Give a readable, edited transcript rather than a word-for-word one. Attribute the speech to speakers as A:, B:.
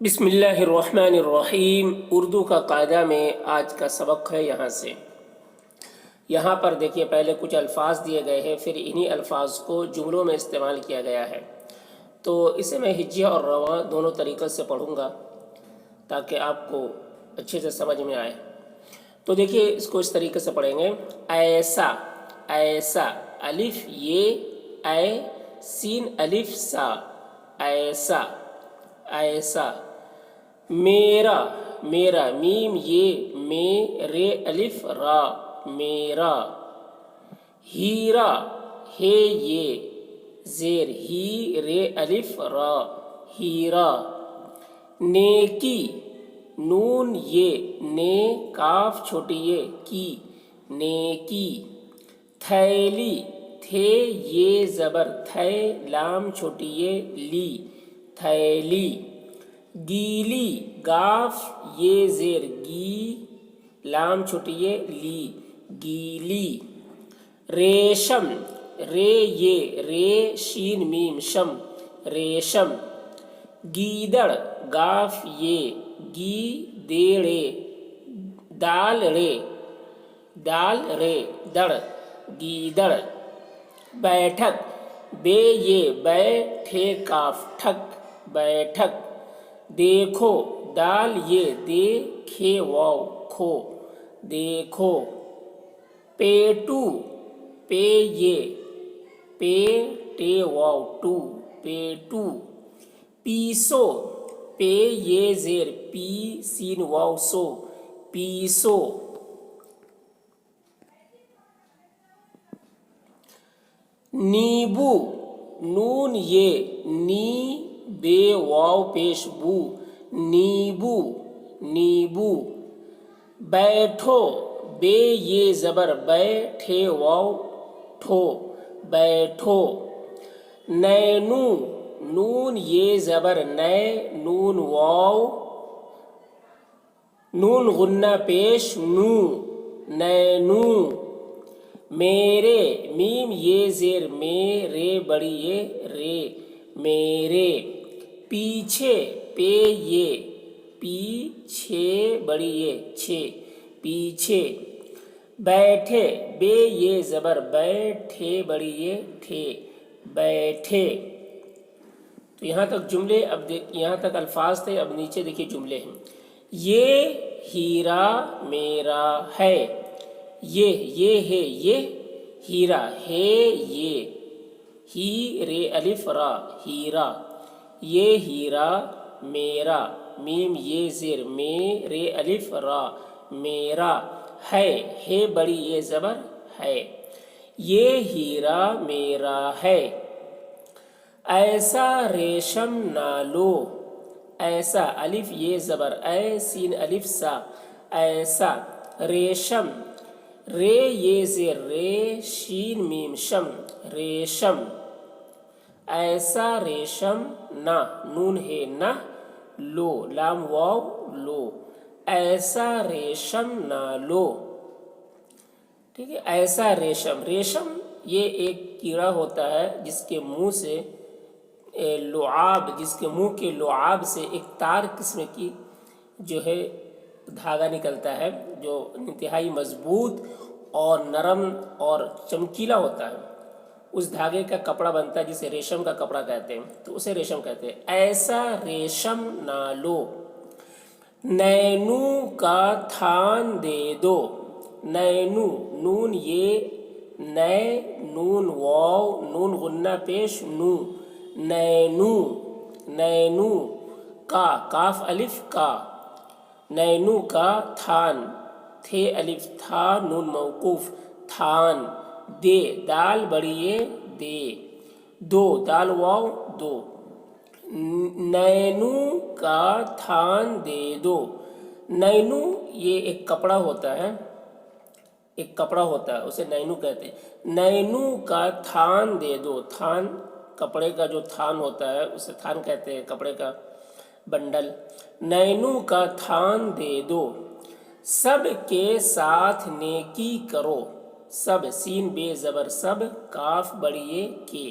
A: بسم اللہ الرحمن الرحیم۔ اردو کا قاعدہ میں آج کا سبق ہے یہاں پر دیکھیے، پہلے کچھ الفاظ دیے گئے ہیں، پھر انہی الفاظ کو جملوں میں استعمال کیا گیا ہے۔ تو اسے میں ہجیہ اور رواں دونوں طریقے سے پڑھوں گا تاکہ آپ کو اچھے سے سمجھ میں آئے۔ تو دیکھیے، اس کو اس طریقے سے پڑھیں گے۔ ایسا، ایسا، الف یہ، اے سین الف سا، ایسا، ایسا۔ میرا، میرا، میم یہ، میرے الف را، میرا۔ ہیرا، ہے یہ، زیر ہی رے الف را، ہیرا۔ نیکی، نون یہ، نے کاف چھوٹی یہ، کی، نیکی۔ تھیلی، تھے یہ زبر تھے، لام چھوٹی یہ، لی، تھیلی۔ گیلی، گاف یہ زیر گی، لام چھوٹی یہ، لی، گیلی۔ ریشم، رے یہ، رے شین میم شم، ریشم۔ گیدڑ، گاف یہ، گی دیڑے، دال رے، دال رے، دڑ، گیدڑ۔ بیٹھک، بے یہ، بے ٹھے کاف ٹھک، بیٹھک۔ دیکھو، دال یہ، دے کھے واو کھو، دیکھو۔ پیٹو، پے یہ، پے ٹے واو ٹو، پیٹو۔ پیسو، پے یہ زیر پی سین واو سو، پیسو۔ نیبو، نون یہ، نی بے واو پیش بو، نیبو، نیبو۔ بیٹھو، بے یہ زبر بے ٹھے واو ٹھو، بیٹھو۔ نینو، نون یہ زبر نے، نون واو، نون غنہ پیش نو، نینو۔ میرے، میم یہ زیر میں، رے بڑی یہ، رے، میرے۔ پیچھے، پے یہ، پیچھے بڑی یہ، چھے، پیچھے۔ بیٹھے، بے یہ زبر بے ٹھے بڑی یہ، ٹھے، بیٹھے۔ تو یہاں تک جملے، اب یہاں تک الفاظ تھے، اب نیچے دیکھیے جملے ہیں۔ یہ ہیرا میرا ہے، یہ ہے یہ، ہیرا ہے یہ، ہی رے الف را، ہیرا۔ یہ ہیرا میرا، میم یہ زیر میں، رے الف را، میرا ہے بڑی یہ زبر ہے، یہ ہیرا میرا ہے۔ ایسا ریشم نہ لو، ایسا، الف یہ زبر اے سین الف سا، ایسا۔ ریشم، رے یہ زیر رے شین میم شم، ریشم۔ ایسا ریشم نہ، نون ہے نہ، لو، لام واو لو، ایسا ریشم نہ لو، ٹھیک ہے۔ ایسا ریشم، ریشم یہ ایک کیڑا ہوتا ہے جس کے منہ سے لعاب، جس کے منہ کے لعاب سے ایک تار قسم کی جو ہے دھاگا نکلتا ہے، جو انتہائی مضبوط اور نرم اور چمکیلا ہوتا ہے۔ اس دھاگے کا کپڑا بنتا ہے جسے ریشم کا کپڑا کہتے ہیں، تو اسے ریشم کہتے ہیں۔ ایسا ریشم نہ لو، نینو کا تھان دے دو، نینو، نون یہ، نئے، نون واو، نون غنہ پیش نو، نینو، نینو کا، کاف الف کا، نینو کا تھان، تھے الف تھا، نون موقوف، تھان۔ دے، دال بڑی یہ، دے، دو، دال واو دو، نینو کا تھان دے دو۔ نینو یہ ایک کپڑا ہوتا ہے، ایک کپڑا ہوتا ہے، اسے نینو کہتے ہیں۔ نینو کا تھان دے دو، تھان کپڑے کا جو تھان ہوتا ہے اسے تھان کہتے ہیں، کپڑے کا بنڈل۔ نینو کا تھان دے دو، سب کے ساتھ نیکی کرو، سب، سین بے زبر سب، کاف بڑی یہ، کے،